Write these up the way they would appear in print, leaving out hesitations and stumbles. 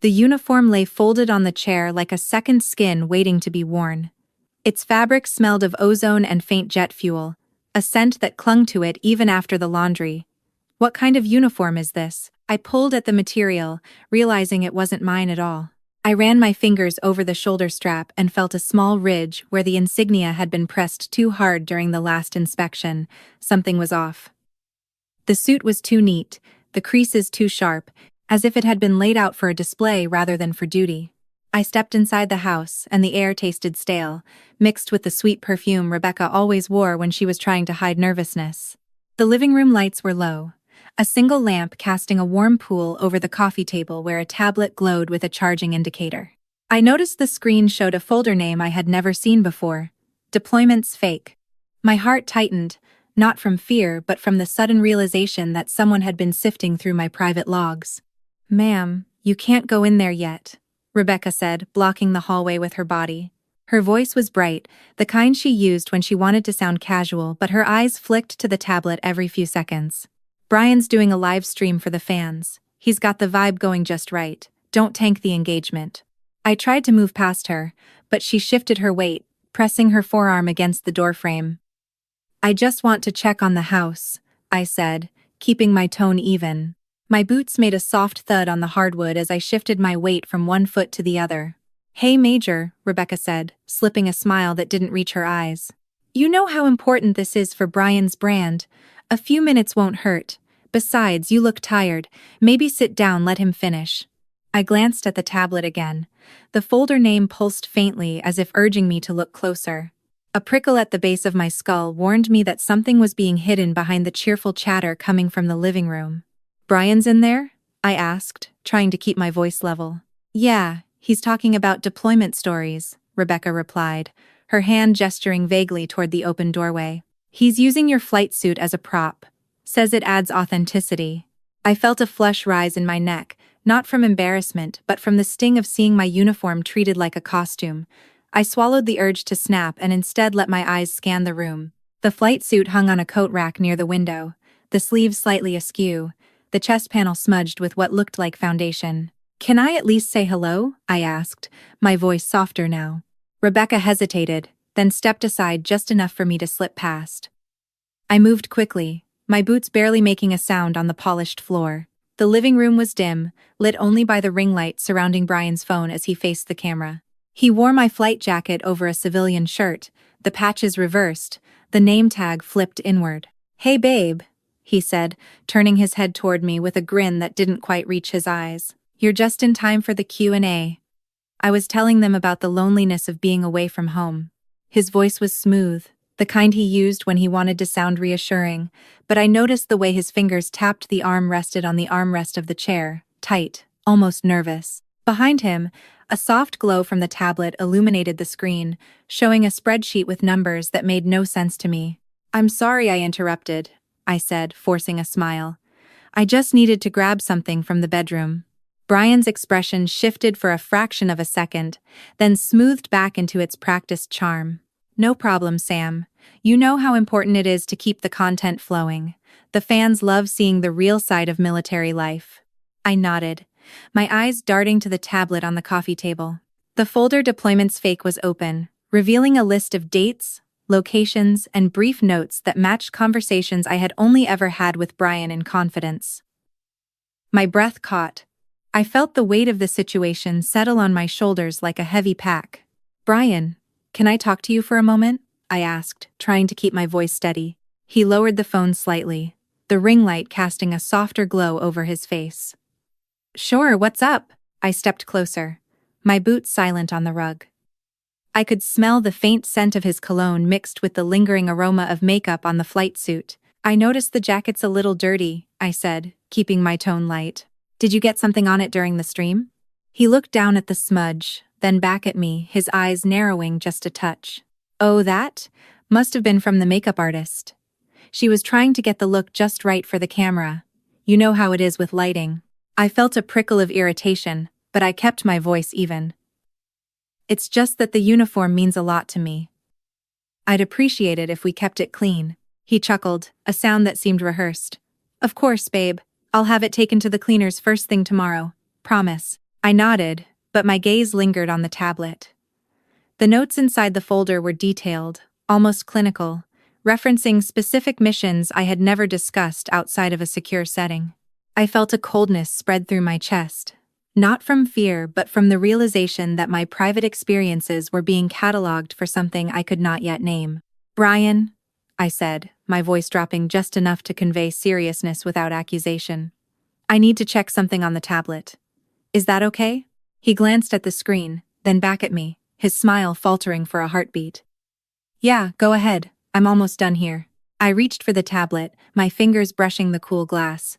The uniform lay folded on the chair like a second skin waiting to be worn. Its fabric smelled of ozone and faint jet fuel, a scent that clung to it even after the laundry. What kind of uniform is this? I pulled at the material, realizing it wasn't mine at all. I ran my fingers over the shoulder strap and felt a small ridge where the insignia had been pressed too hard during the last inspection. Something was off. The suit was too neat, the creases too sharp, as if it had been laid out for a display rather than for duty. I stepped inside the house, and the air tasted stale, mixed with the sweet perfume Rebecca always wore when she was trying to hide nervousness. The living room lights were low, a single lamp casting a warm pool over the coffee table where a tablet glowed with a charging indicator. I noticed the screen showed a folder name I had never seen before: Deployments Fake. My heart tightened, not from fear but from the sudden realization that someone had been sifting through my private logs. "Ma'am, you can't go in there yet," Rebecca said, blocking the hallway with her body. Her voice was bright, the kind she used when she wanted to sound casual, but her eyes flicked to the tablet every few seconds. "Brian's doing a live stream for the fans. He's got the vibe going just right. Don't tank the engagement." I tried to move past her, but she shifted her weight, pressing her forearm against the doorframe. "I just want to check on the house," I said, keeping my tone even. My boots made a soft thud on the hardwood as I shifted my weight from one foot to the other. "Hey, Major," Rebecca said, slipping a smile that didn't reach her eyes. "You know how important this is for Brian's brand. A few minutes won't hurt. Besides, you look tired. Maybe sit down, let him finish." I glanced at the tablet again. The folder name pulsed faintly as if urging me to look closer. A prickle at the base of my skull warned me that something was being hidden behind the cheerful chatter coming from the living room. "Brian's in there?" I asked, trying to keep my voice level. "Yeah, he's talking about deployment stories," Rebecca replied, her hand gesturing vaguely toward the open doorway. "He's using your flight suit as a prop. Says it adds authenticity." I felt a flush rise in my neck, not from embarrassment but from the sting of seeing my uniform treated like a costume. I swallowed the urge to snap and instead let my eyes scan the room. The flight suit hung on a coat rack near the window, the sleeves slightly askew, the chest panel smudged with what looked like foundation. "Can I at least say hello?" I asked, my voice softer now. Rebecca hesitated, then stepped aside just enough for me to slip past. I moved quickly, my boots barely making a sound on the polished floor. The living room was dim, lit only by the ring light surrounding Brian's phone as he faced the camera. He wore my flight jacket over a civilian shirt, the patches reversed, the name tag flipped inward. "Hey babe," he said, turning his head toward me with a grin that didn't quite reach his eyes. "You're just in time for the Q&A." I was telling them about the loneliness of being away from home. His voice was smooth, the kind he used when he wanted to sound reassuring, but I noticed the way his fingers tapped the arm rested on the armrest of the chair, tight, almost nervous. Behind him, a soft glow from the tablet illuminated the screen, showing a spreadsheet with numbers that made no sense to me. "I'm sorry I interrupted," I said, forcing a smile. "I just needed to grab something from the bedroom." Brian's expression shifted for a fraction of a second, then smoothed back into its practiced charm. "No problem, Sam. You know how important it is to keep the content flowing. The fans love seeing the real side of military life." I nodded, my eyes darting to the tablet on the coffee table. The folder Deployments Fake was open, revealing a list of dates, locations, and brief notes that matched conversations I had only ever had with Brian in confidence. My breath caught. I felt the weight of the situation settle on my shoulders like a heavy pack. "Brian, can I talk to you for a moment?" I asked, trying to keep my voice steady. He lowered the phone slightly, the ring light casting a softer glow over his face. "Sure, what's up?" I stepped closer, my boots silent on the rug. I could smell the faint scent of his cologne mixed with the lingering aroma of makeup on the flight suit. "I noticed the jacket's a little dirty," I said, keeping my tone light. "Did you get something on it during the stream?" He looked down at the smudge, then back at me, his eyes narrowing just a touch. "Oh, that? Must have been from the makeup artist. She was trying to get the look just right for the camera. You know how it is with lighting." I felt a prickle of irritation, but I kept my voice even. "It's just that the uniform means a lot to me. I'd appreciate it if we kept it clean." He chuckled, a sound that seemed rehearsed. "Of course, babe. I'll have it taken to the cleaners first thing tomorrow. Promise." I nodded, but my gaze lingered on the tablet. The notes inside the folder were detailed, almost clinical, referencing specific missions I had never discussed outside of a secure setting. I felt a coldness spread through my chest, not from fear but from the realization that my private experiences were being cataloged for something I could not yet name. "Brian," I said, my voice dropping just enough to convey seriousness without accusation. "I need to check something on the tablet. Is that okay?" He glanced at the screen, then back at me, his smile faltering for a heartbeat. "Yeah, go ahead, I'm almost done here." I reached for the tablet, my fingers brushing the cool glass.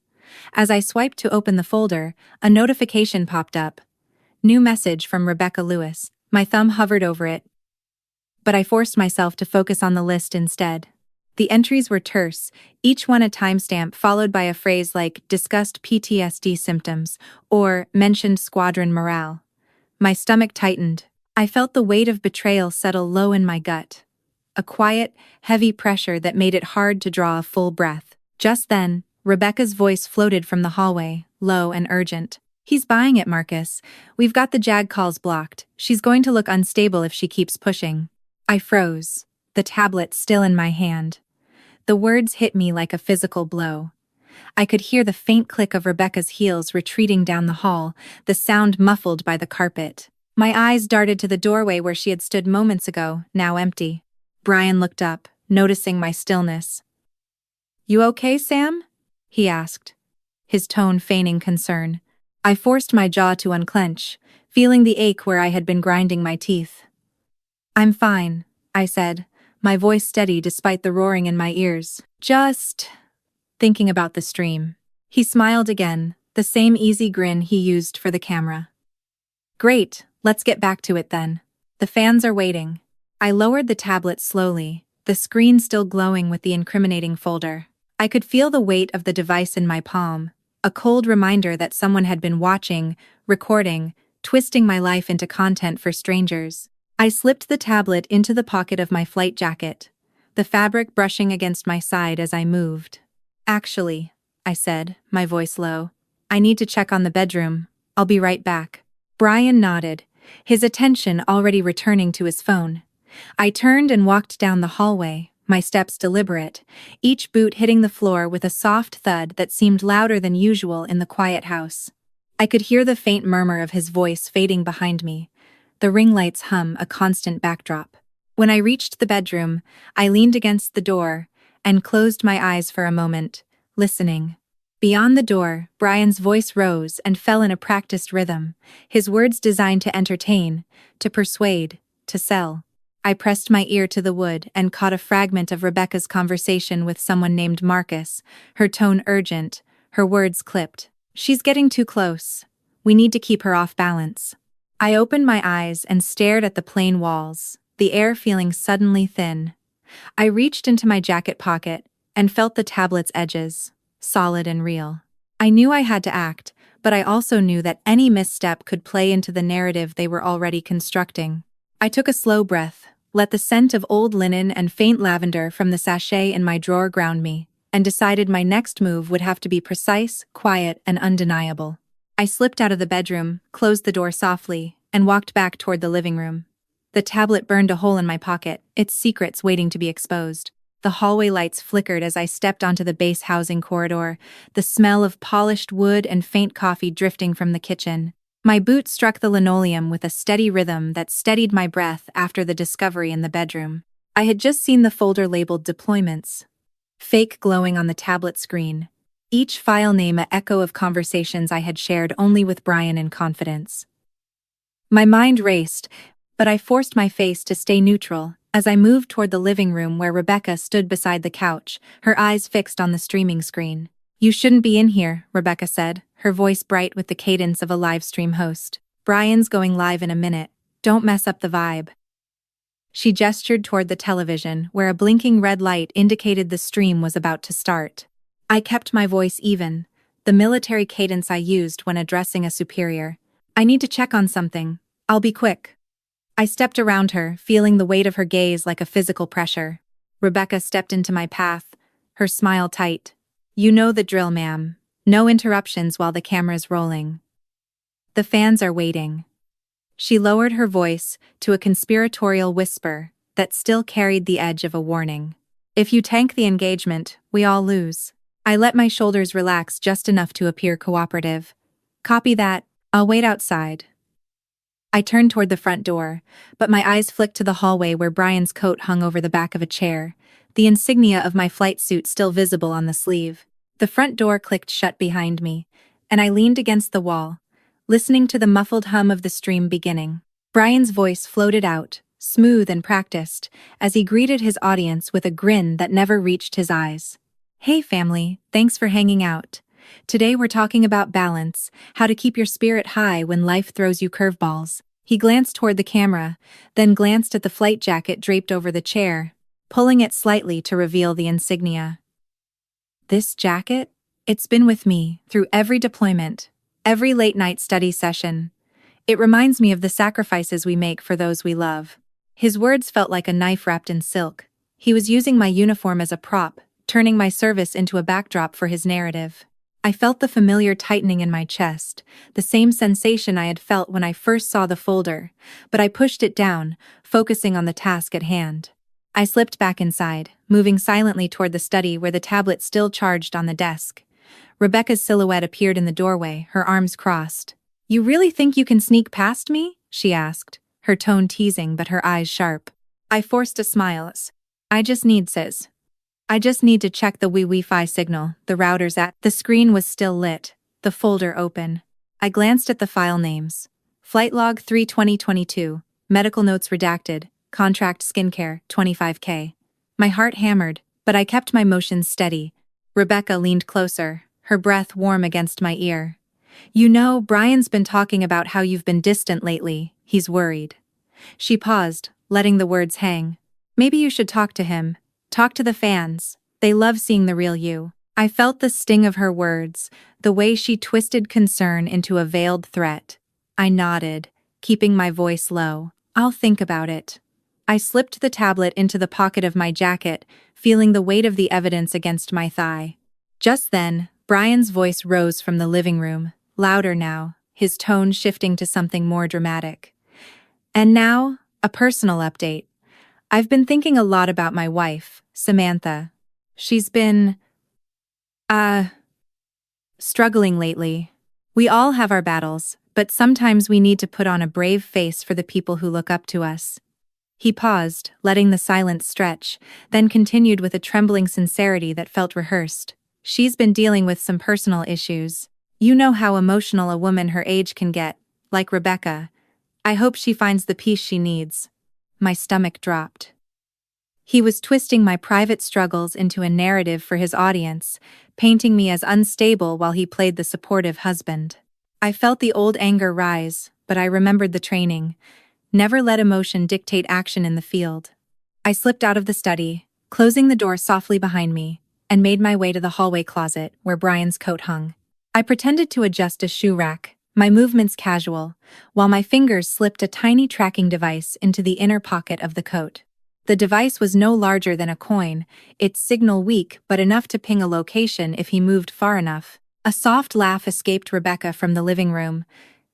As I swiped to open the folder, a notification popped up. New message from Rebecca Lewis. My thumb hovered over it, but I forced myself to focus on the list instead. The entries were terse, each one a timestamp followed by a phrase like "discussed PTSD symptoms" or "mentioned squadron morale." My stomach tightened. I felt the weight of betrayal settle low in my gut. A quiet, heavy pressure that made it hard to draw a full breath. Just then, Rebecca's voice floated from the hallway, low and urgent. "He's buying it, Marcus. We've got the JAG calls blocked. She's going to look unstable if she keeps pushing." I froze, the tablet still in my hand. The words hit me like a physical blow. I could hear the faint click of Rebecca's heels retreating down the hall, the sound muffled by the carpet. My eyes darted to the doorway where she had stood moments ago, now empty. Brian looked up, noticing my stillness. "You okay, Sam?" he asked, his tone feigning concern. I forced my jaw to unclench, feeling the ache where I had been grinding my teeth. "I'm fine," I said, my voice steady despite the roaring in my ears. "Just thinking about the stream." He smiled again, the same easy grin he used for the camera. "Great, let's get back to it then. The fans are waiting." I lowered the tablet slowly, the screen still glowing with the incriminating folder. I could feel the weight of the device in my palm, a cold reminder that someone had been watching, recording, twisting my life into content for strangers. I slipped the tablet into the pocket of my flight jacket, the fabric brushing against my side as I moved. "Actually," I said, my voice low, "I need to check on the bedroom. I'll be right back." Brian nodded, his attention already returning to his phone. I turned and walked down the hallway, my steps deliberate, each boot hitting the floor with a soft thud that seemed louder than usual in the quiet house. I could hear the faint murmur of his voice fading behind me, the ring light's hum a constant backdrop. When I reached the bedroom, I leaned against the door and closed my eyes for a moment, listening. Beyond the door, Brian's voice rose and fell in a practiced rhythm, his words designed to entertain, to persuade, to sell. I pressed my ear to the wood and caught a fragment of Rebecca's conversation with someone named Marcus, her tone urgent, her words clipped. "She's getting too close. We need to keep her off balance." I opened my eyes and stared at the plain walls, the air feeling suddenly thin. I reached into my jacket pocket and felt the tablet's edges, solid and real. I knew I had to act, but I also knew that any misstep could play into the narrative they were already constructing. I took a slow breath, let the scent of old linen and faint lavender from the sachet in my drawer ground me, and decided my next move would have to be precise, quiet, and undeniable. I slipped out of the bedroom, closed the door softly, and walked back toward the living room. The tablet burned a hole in my pocket, its secrets waiting to be exposed. The hallway lights flickered as I stepped onto the base housing corridor, the smell of polished wood and faint coffee drifting from the kitchen. My boot struck the linoleum with a steady rhythm that steadied my breath after the discovery in the bedroom. I had just seen the folder labeled deployments, fake glowing on the tablet screen, each file name an echo of conversations I had shared only with Brian in confidence. My mind raced, but I forced my face to stay neutral as I moved toward the living room where Rebecca stood beside the couch, her eyes fixed on the streaming screen. "You shouldn't be in here," Rebecca said, her voice bright with the cadence of a live stream host. "Brian's going live in a minute. Don't mess up the vibe." She gestured toward the television, where a blinking red light indicated the stream was about to start. I kept my voice even, the military cadence I used when addressing a superior. "I need to check on something. I'll be quick." I stepped around her, feeling the weight of her gaze like a physical pressure. Rebecca stepped into my path, her smile tight. "You know the drill, ma'am. No interruptions while the camera's rolling." The fans are waiting. She lowered her voice to a conspiratorial whisper that still carried the edge of a warning. If you tank the engagement, we all lose. I let my shoulders relax just enough to appear cooperative. Copy that, I'll wait outside. I turned toward the front door, but my eyes flicked to the hallway where Brian's coat hung over the back of a chair, the insignia of my flight suit still visible on the sleeve. The front door clicked shut behind me, and I leaned against the wall, listening to the muffled hum of the stream beginning. Brian's voice floated out, smooth and practiced, as he greeted his audience with a grin that never reached his eyes. Hey family, thanks for hanging out. Today we're talking about balance, how to keep your spirit high when life throws you curveballs. He glanced toward the camera, then glanced at the flight jacket draped over the chair, pulling it slightly to reveal the insignia. This jacket? It's been with me through every deployment, every late-night study session. It reminds me of the sacrifices we make for those we love. His words felt like a knife wrapped in silk. He was using my uniform as a prop, turning my service into a backdrop for his narrative. I felt the familiar tightening in my chest, the same sensation I had felt when I first saw the folder, but I pushed it down, focusing on the task at hand. I slipped back inside, moving silently toward the study where the tablet still charged on the desk. Rebecca's silhouette appeared in the doorway, her arms crossed. "You really think you can sneak past me?" she asked, her tone teasing but her eyes sharp. I forced a smile. I just need to check the Wi-Fi signal, the router's at." The screen was still lit, the folder open. I glanced at the file names. Flight log 3/2022, medical notes redacted, contract skincare, 25K. My heart hammered, but I kept my motions steady. Rebecca leaned closer, her breath warm against my ear. "You know, Brian's been talking about how you've been distant lately. He's worried." She paused, letting the words hang. "Maybe you should talk to him. Talk to the fans. They love seeing the real you." I felt the sting of her words, the way she twisted concern into a veiled threat. I nodded, keeping my voice low. "I'll think about it." I slipped the tablet into the pocket of my jacket, feeling the weight of the evidence against my thigh. Just then, Brian's voice rose from the living room, louder now, his tone shifting to something more dramatic. "And now, a personal update. I've been thinking a lot about my wife, Samantha. She's been, struggling lately. We all have our battles, but sometimes we need to put on a brave face for the people who look up to us." He paused, letting the silence stretch, then continued with a trembling sincerity that felt rehearsed. "She's been dealing with some personal issues. You know how emotional a woman her age can get, like Rebecca. I hope she finds the peace she needs." My stomach dropped. He was twisting my private struggles into a narrative for his audience, painting me as unstable while he played the supportive husband. I felt the old anger rise, but I remembered the training. Never let emotion dictate action in the field. I slipped out of the study, closing the door softly behind me, and made my way to the hallway closet where Brian's coat hung. I pretended to adjust a shoe rack, my movements casual, while my fingers slipped a tiny tracking device into the inner pocket of the coat. The device was no larger than a coin, its signal weak but enough to ping a location if he moved far enough. A soft laugh escaped Rebecca from the living room.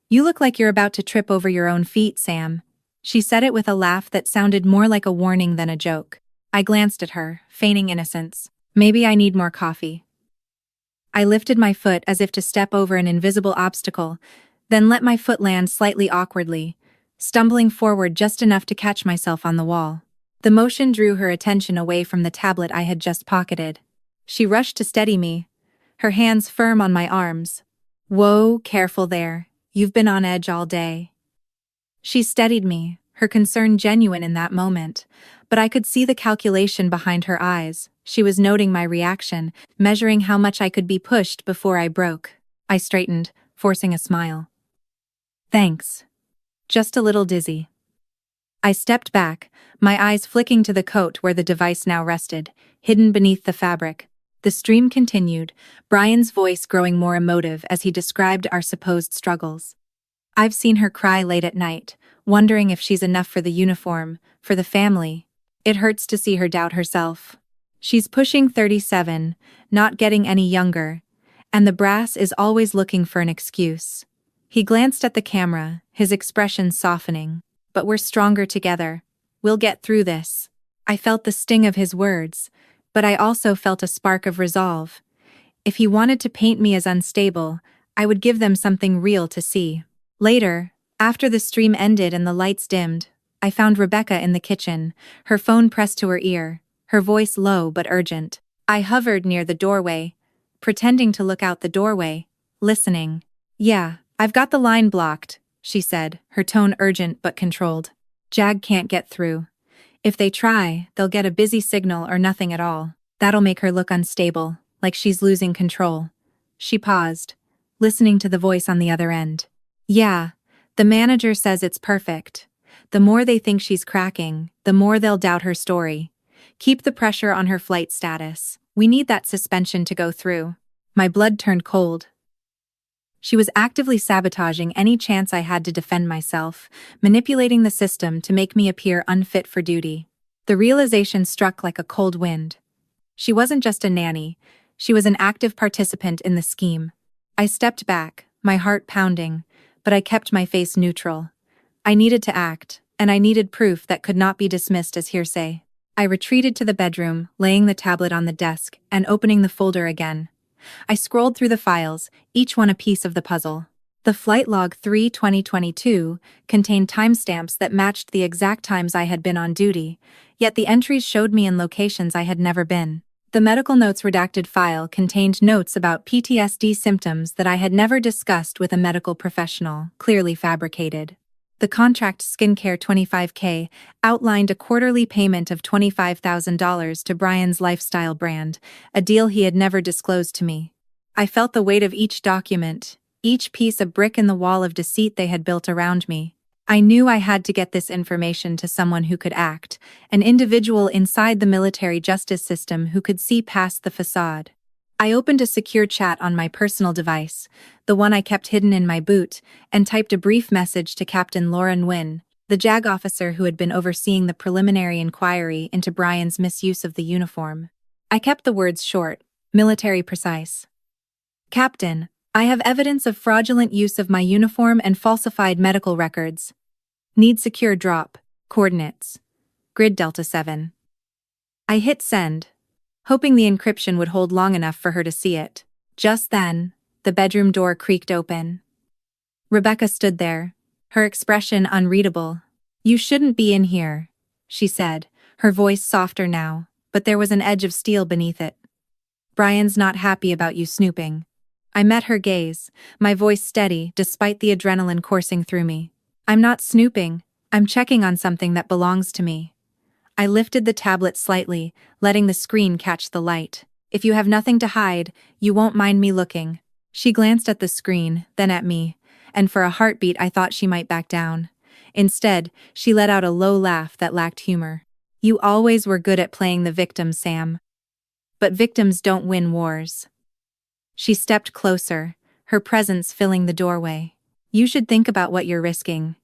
"You look like you're about to trip over your own feet, Sam." She said it with a laugh that sounded more like a warning than a joke. I glanced at her, feigning innocence. "Maybe I need more coffee." I lifted my foot as if to step over an invisible obstacle, then let my foot land slightly awkwardly, stumbling forward just enough to catch myself on the wall. The motion drew her attention away from the tablet I had just pocketed. She rushed to steady me, her hands firm on my arms. "Whoa, careful there. You've been on edge all day." She steadied me, her concern genuine in that moment, but I could see the calculation behind her eyes. She was noting my reaction, measuring how much I could be pushed before I broke. I straightened, forcing a smile. "Thanks. Just a little dizzy." I stepped back, my eyes flicking to the coat where the device now rested, hidden beneath the fabric. The stream continued, Brian's voice growing more emotive as he described our supposed struggles. "I've seen her cry late at night, wondering if she's enough for the uniform, for the family. It hurts to see her doubt herself. She's pushing 37, not getting any younger, and the brass is always looking for an excuse. He glanced at the camera, his expression softening. But we're stronger together. We'll get through this. I felt the sting of his words, but I also felt a spark of resolve. If he wanted to paint me as unstable, I would give them something real to see. Later, after the stream ended and the lights dimmed, I found Rebecca in the kitchen, her phone pressed to her ear, her voice low but urgent. I hovered near the doorway, pretending to look out the doorway, listening. "Yeah, I've got the line blocked," she said, her tone urgent but controlled. "Jag can't get through. If they try, they'll get a busy signal or nothing at all. That'll make her look unstable, like she's losing control." She paused, listening to the voice on the other end. "Yeah, the manager says it's perfect. The more they think she's cracking, the more they'll doubt her story. Keep the pressure on her flight status. We need that suspension to go through." My blood turned cold. She was actively sabotaging any chance I had to defend myself, manipulating the system to make me appear unfit for duty. The realization struck like a cold wind. She wasn't just a nanny, she was an active participant in the scheme. I stepped back, my heart pounding, but I kept my face neutral. I needed to act, and I needed proof that could not be dismissed as hearsay. I retreated to the bedroom, laying the tablet on the desk and opening the folder again. I scrolled through the files, each one a piece of the puzzle. The Flight Log 3/2022 contained timestamps that matched the exact times I had been on duty, yet the entries showed me in locations I had never been. The medical notes redacted file contained notes about PTSD symptoms that I had never discussed with a medical professional, clearly fabricated. The contract skincare $25K outlined a quarterly payment of $25,000 to Brian's lifestyle brand, a deal he had never disclosed to me. I felt the weight of each document, each piece a brick in the wall of deceit they had built around me. I knew I had to get this information to someone who could act, an individual inside the military justice system who could see past the facade. I opened a secure chat on my personal device, the one I kept hidden in my boot, and typed a brief message to Captain Lauren Nguyen, the JAG officer who had been overseeing the preliminary inquiry into Brian's misuse of the uniform. I kept the words short, military precise. "Captain, I have evidence of fraudulent use of my uniform and falsified medical records. Need secure drop. Coordinates. Grid Delta 7. I hit send, hoping the encryption would hold long enough for her to see it. Just then, the bedroom door creaked open. Rebecca stood there, her expression unreadable. "You shouldn't be in here," she said, her voice softer now, but there was an edge of steel beneath it. "Brian's not happy about you snooping." I met her gaze, my voice steady despite the adrenaline coursing through me. "I'm not snooping, I'm checking on something that belongs to me." I lifted the tablet slightly, letting the screen catch the light. "If you have nothing to hide, you won't mind me looking." She glanced at the screen, then at me, and for a heartbeat I thought she might back down. Instead, she let out a low laugh that lacked humor. "You always were good at playing the victim, Sam. But victims don't win wars." She stepped closer, her presence filling the doorway. "You should think about what you're risking.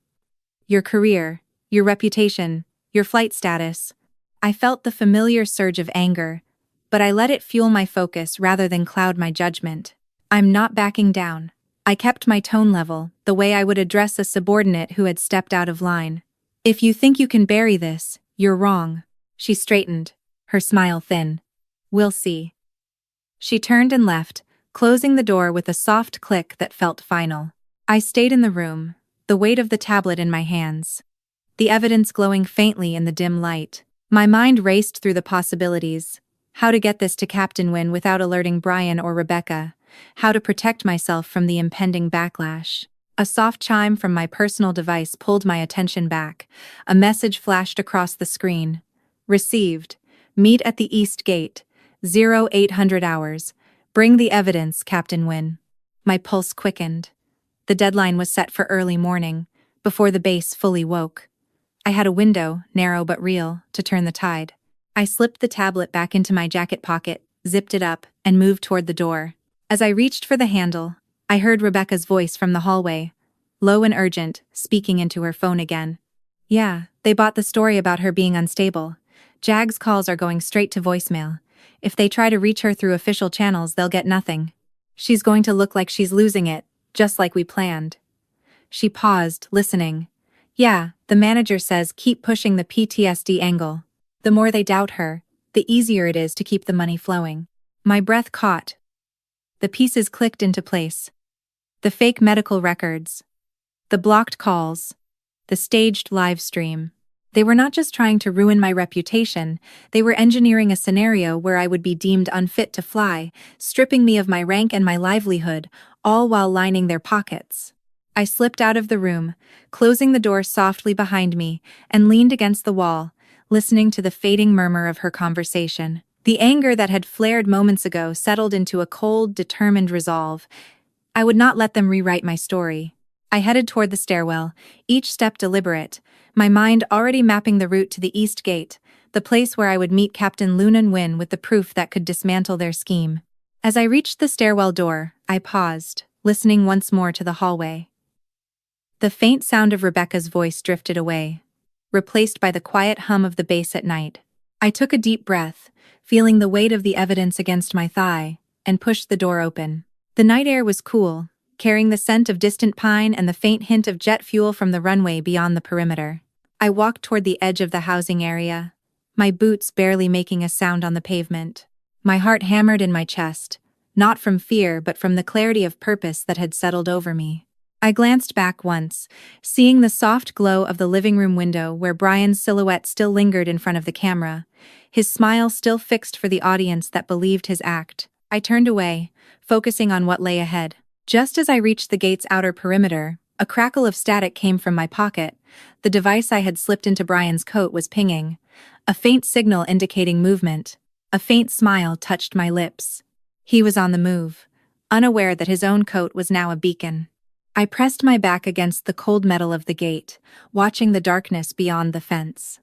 Your career, your reputation, your flight status." I felt the familiar surge of anger, but I let it fuel my focus rather than cloud my judgment. "I'm not backing down." I kept my tone level, the way I would address a subordinate who had stepped out of line. "If you think you can bury this, you're wrong." She straightened, her smile thin. "We'll see." She turned and left, closing the door with a soft click that felt final. I stayed in the room, the weight of the tablet in my hands, the evidence glowing faintly in the dim light. My mind raced through the possibilities: how to get this to Captain Nguyen without alerting Brian or Rebecca, how to protect myself from the impending backlash. A soft chime from my personal device pulled my attention back. A message flashed across the screen. "Received. Meet at the East Gate. 0800 hours. Bring the evidence, Captain Nguyen." My pulse quickened. The deadline was set for early morning, before the base fully woke. I had a window, narrow but real, to turn the tide. I slipped the tablet back into my jacket pocket, zipped it up, and moved toward the door. As I reached for the handle, I heard Rebecca's voice from the hallway, low and urgent, speaking into her phone again. "Yeah, they bought the story about her being unstable. Jag's calls are going straight to voicemail. If they try to reach her through official channels, they'll get nothing. She's going to look like she's losing it, just like we planned." She paused, listening. Yeah, the manager says keep pushing the PTSD angle. The more they doubt her, the easier it is to keep the money flowing. My breath caught. The pieces clicked into place. The fake medical records. The blocked calls. The staged live stream. They were not just trying to ruin my reputation, they were engineering a scenario where I would be deemed unfit to fly, stripping me of my rank and my livelihood, all while lining their pockets. I slipped out of the room, closing the door softly behind me, and leaned against the wall, listening to the fading murmur of her conversation. The anger that had flared moments ago settled into a cold, determined resolve. I would not let them rewrite my story. I headed toward the stairwell, each step deliberate, my mind already mapping the route to the East Gate, the place where I would meet Captain Lunan Wynn with the proof that could dismantle their scheme. As I reached the stairwell door, I paused, listening once more to the hallway. The faint sound of Rebecca's voice drifted away, replaced by the quiet hum of the bass at night. I took a deep breath, feeling the weight of the evidence against my thigh, and pushed the door open. The night air was cool, carrying the scent of distant pine and the faint hint of jet fuel from the runway beyond the perimeter. I walked toward the edge of the housing area, my boots barely making a sound on the pavement. My heart hammered in my chest, not from fear but from the clarity of purpose that had settled over me. I glanced back once, seeing the soft glow of the living room window where Brian's silhouette still lingered in front of the camera, his smile still fixed for the audience that believed his act. I turned away, focusing on what lay ahead. Just as I reached the gate's outer perimeter, a crackle of static came from my pocket. The device I had slipped into Brian's coat was pinging, a faint signal indicating movement. A faint smile touched my lips. He was on the move, unaware that his own coat was now a beacon. I pressed my back against the cold metal of the gate, watching the darkness beyond the fence.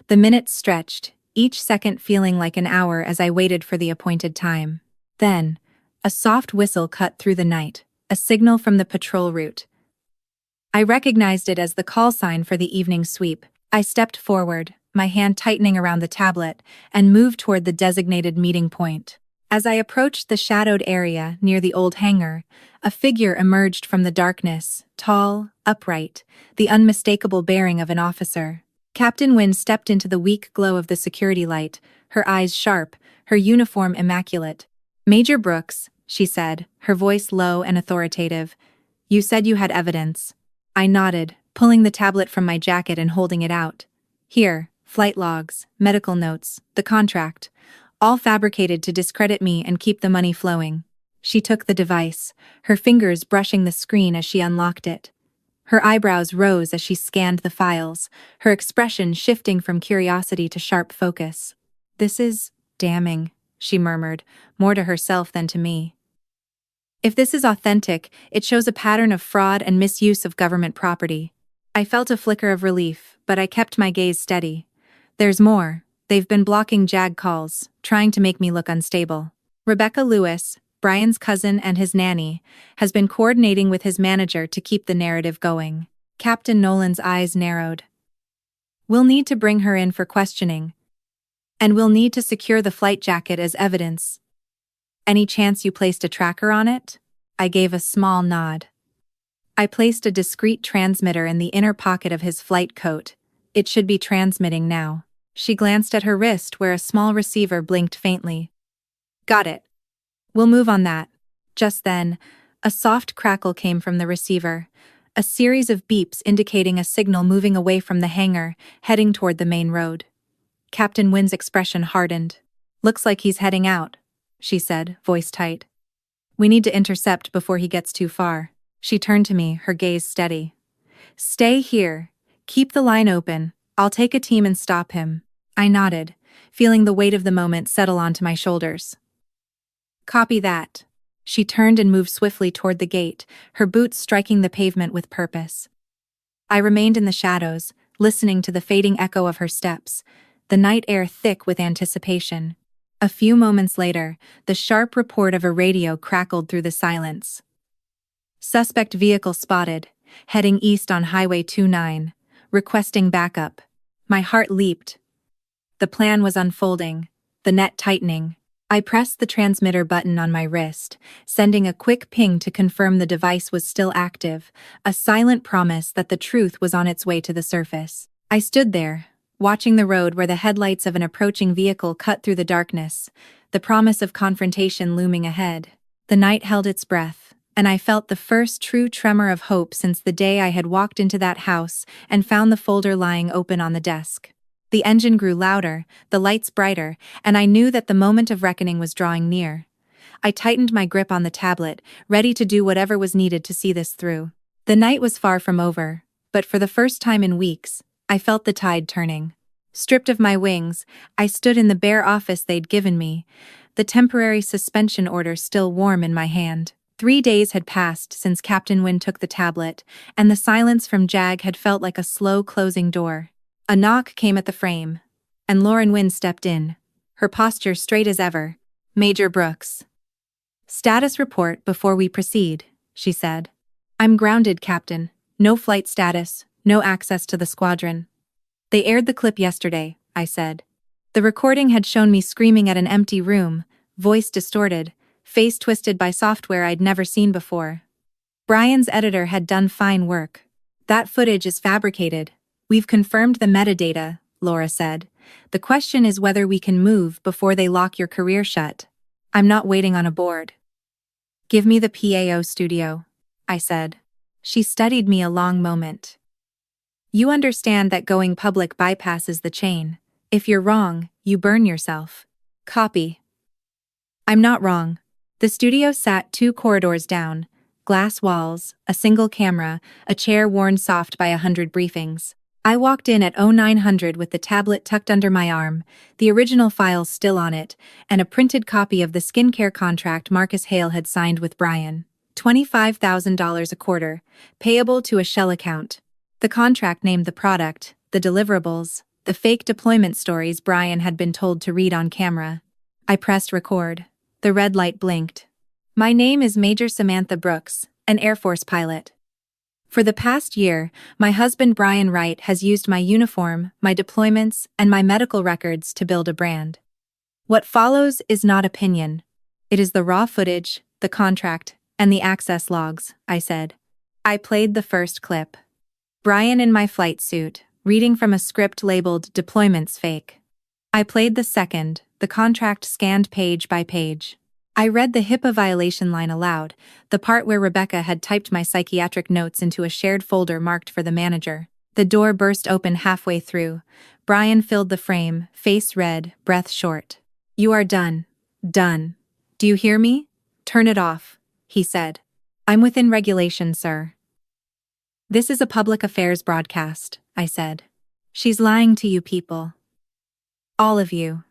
The minutes stretched, each second feeling like an hour as I waited for the appointed time. Then, a soft whistle cut through the night, a signal from the patrol route. I recognized it as the call sign for the evening sweep. I stepped forward, my hand tightening around the tablet, and moved toward the designated meeting point. As I approached the shadowed area near the old hangar, a figure emerged from the darkness, tall, upright, the unmistakable bearing of an officer. Captain Wynn stepped into the weak glow of the security light, her eyes sharp, her uniform immaculate. "Major Brooks," she said, her voice low and authoritative. "You said you had evidence." I nodded, pulling the tablet from my jacket and holding it out. "Here, flight logs, medical notes, the contract, all fabricated to discredit me and keep the money flowing." She took the device, her fingers brushing the screen as she unlocked it. Her eyebrows rose as she scanned the files, her expression shifting from curiosity to sharp focus. "This is damning," she murmured, more to herself than to me. "If this is authentic, it shows a pattern of fraud and misuse of government property." I felt a flicker of relief, but I kept my gaze steady. "There's more. They've been blocking JAG calls, trying to make me look unstable. Rebecca Lewis, Brian's cousin and his nanny, has been coordinating with his manager to keep the narrative going." Captain Nolan's eyes narrowed. "We'll need to bring her in for questioning. And we'll need to secure the flight jacket as evidence. Any chance you placed a tracker on it?" I gave a small nod. "I placed a discreet transmitter in the inner pocket of his flight coat. It should be transmitting now." She glanced at her wrist where a small receiver blinked faintly. "Got it. We'll move on that." Just then, a soft crackle came from the receiver, a series of beeps indicating a signal moving away from the hangar, heading toward the main road. Captain Wynn's expression hardened. "Looks like he's heading out," she said, voice tight. "We need to intercept before he gets too far." She turned to me, her gaze steady. "Stay here. Keep the line open. I'll take a team and stop him." I nodded, feeling the weight of the moment settle onto my shoulders. "Copy that." She turned and moved swiftly toward the gate, her boots striking the pavement with purpose. I remained in the shadows, listening to the fading echo of her steps, the night air thick with anticipation. A few moments later, the sharp report of a radio crackled through the silence. "Suspect vehicle spotted, heading east on Highway 29, requesting backup." My heart leaped. The plan was unfolding, the net tightening. I pressed the transmitter button on my wrist, sending a quick ping to confirm the device was still active, a silent promise that the truth was on its way to the surface. I stood there, watching the road where the headlights of an approaching vehicle cut through the darkness, the promise of confrontation looming ahead. The night held its breath, and I felt the first true tremor of hope since the day I had walked into that house and found the folder lying open on the desk. The engine grew louder, the lights brighter, and I knew that the moment of reckoning was drawing near. I tightened my grip on the tablet, ready to do whatever was needed to see this through. The night was far from over, but for the first time in weeks, I felt the tide turning. Stripped of my wings, I stood in the bare office they'd given me, the temporary suspension order still warm in my hand. 3 days had passed since Captain Wynne took the tablet, and the silence from Jag had felt like a slow closing door. A knock came at the frame, and Lauren Wynne stepped in, her posture straight as ever. "Major Brooks." "Status report before we proceed," she said. "I'm grounded, Captain. No flight status, no access to the squadron." "They aired the clip yesterday," I said. The recording had shown me screaming at an empty room, voice distorted, face twisted by software I'd never seen before. Brian's editor had done fine work. "That footage is fabricated. We've confirmed the metadata," Laura said. "The question is whether we can move before they lock your career shut. I'm not waiting on a board." "Give me the PAO studio," I said. She studied me a long moment. "You understand that going public bypasses the chain. If you're wrong, you burn yourself. Copy." "I'm not wrong." The studio sat 2 corridors down, glass walls, a single camera, a chair worn soft by 100 briefings. I walked in at 0900 with the tablet tucked under my arm, the original files still on it, and a printed copy of the skincare contract Marcus Hale had signed with Brian. $25,000 a quarter, payable to a shell account. The contract named the product, the deliverables, the fake deployment stories Brian had been told to read on camera. I pressed record. The red light blinked. "My name is Major Samantha Brooks, an Air Force pilot. For the past year, my husband Brian Wright has used my uniform, my deployments, and my medical records to build a brand. What follows is not opinion. It is the raw footage, the contract, and the access logs," I said. I played the first clip. Brian in my flight suit, reading from a script labeled "Deployments Fake." I played the second, the contract scanned page by page. I read the HIPAA violation line aloud, the part where Rebecca had typed my psychiatric notes into a shared folder marked for the manager. The door burst open halfway through. Brian filled the frame, face red, breath short. "You are done. Done. Do you hear me? Turn it off," he said. "I'm within regulation, sir." "This is a public affairs broadcast," I said. "She's lying to you people. All of you.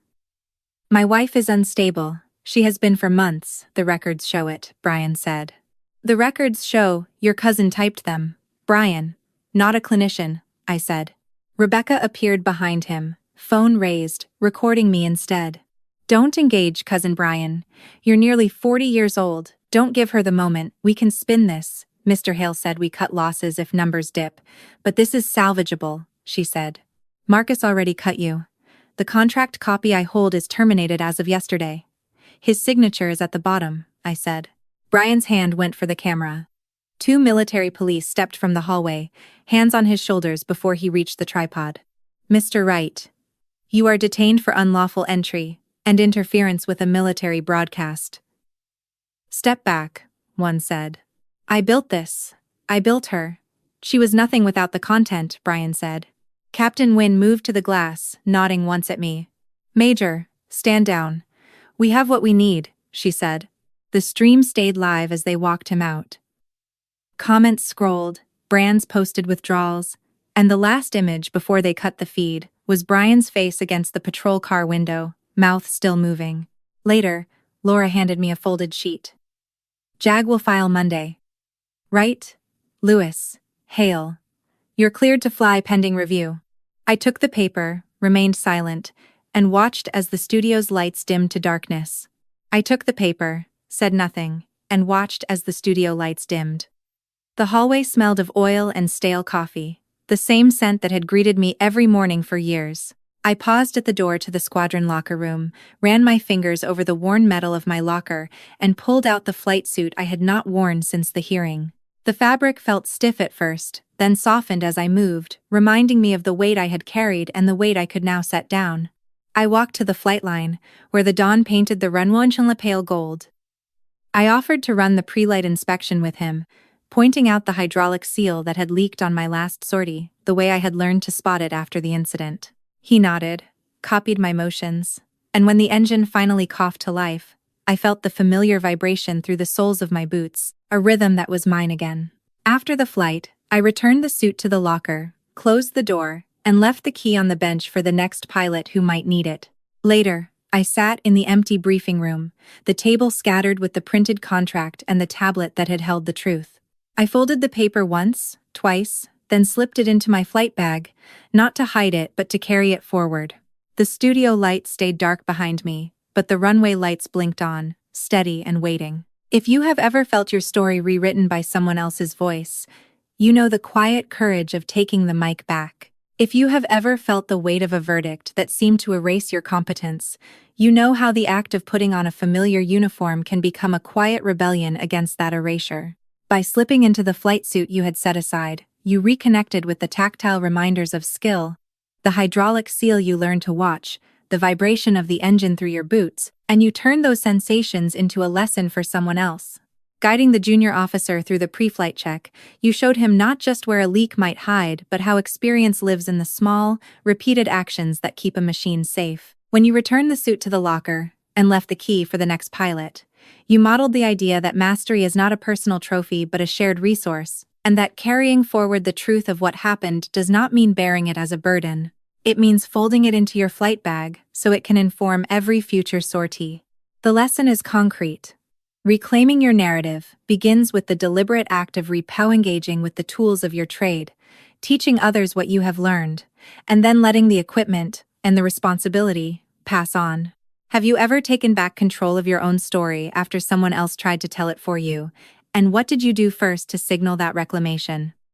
My wife is unstable. She has been for months, the records show it," Brian said. "The records show your cousin typed them, Brian. Not a clinician," I said. Rebecca appeared behind him, phone raised, recording me instead. "Don't engage, Cousin Brian. You're nearly 40 years old. Don't give her the moment. We can spin this. Mr. Hale said we cut losses if numbers dip. But this is salvageable," she said. "Marcus already cut you. The contract copy I hold is terminated as of yesterday. His signature is at the bottom," I said. Brian's hand went for the camera. 2 military police stepped from the hallway, hands on his shoulders before he reached the tripod. "Mr. Wright, you are detained for unlawful entry and interference with a military broadcast." "Step back," one said. "I built this. I built her. She was nothing without the content," Brian said. Captain Wynne moved to the glass, nodding once at me. "Major, stand down. We have what we need," she said. The stream stayed live as they walked him out. Comments scrolled, brands posted withdrawals, and the last image before they cut the feed was Brian's face against the patrol car window, mouth still moving. Later, Laura handed me a folded sheet. "Jag will file Monday. Wright, Lewis, Hale. You're cleared to fly pending review." I took the paper, remained silent, and watched as the studio's lights dimmed to darkness. I took the paper, said nothing, and watched as the studio lights dimmed. The hallway smelled of oil and stale coffee, the same scent that had greeted me every morning for years. I paused at the door to the squadron locker room, ran my fingers over the worn metal of my locker, and pulled out the flight suit I had not worn since the hearing. The fabric felt stiff at first, then softened as I moved, reminding me of the weight I had carried and the weight I could now set down. I walked to the flight line, where the dawn painted the runway in pale gold. I offered to run the pre-light inspection with him, pointing out the hydraulic seal that had leaked on my last sortie, the way I had learned to spot it after the incident. He nodded, copied my motions, and when the engine finally coughed to life, I felt the familiar vibration through the soles of my boots, a rhythm that was mine again. After the flight, I returned the suit to the locker, closed the door, and left the key on the bench for the next pilot who might need it. Later, I sat in the empty briefing room, the table scattered with the printed contract and the tablet that had held the truth. I folded the paper once, twice, then slipped it into my flight bag, not to hide it but to carry it forward. The studio light stayed dark behind me, but the runway lights blinked on, steady and waiting. If you have ever felt your story rewritten by someone else's voice, you know the quiet courage of taking the mic back. If you have ever felt the weight of a verdict that seemed to erase your competence, you know how the act of putting on a familiar uniform can become a quiet rebellion against that erasure. By slipping into the flight suit you had set aside, you reconnected with the tactile reminders of skill, the hydraulic seal you learned to watch, the vibration of the engine through your boots, and you turned those sensations into a lesson for someone else. Guiding the junior officer through the pre-flight check, you showed him not just where a leak might hide, but how experience lives in the small, repeated actions that keep a machine safe. When you returned the suit to the locker and left the key for the next pilot, you modeled the idea that mastery is not a personal trophy but a shared resource, and that carrying forward the truth of what happened does not mean bearing it as a burden. It means folding it into your flight bag so it can inform every future sortie. The lesson is concrete. Reclaiming your narrative begins with the deliberate act of engaging with the tools of your trade, teaching others what you have learned, and then letting the equipment and the responsibility pass on. Have you ever taken back control of your own story after someone else tried to tell it for you? And what did you do first to signal that reclamation?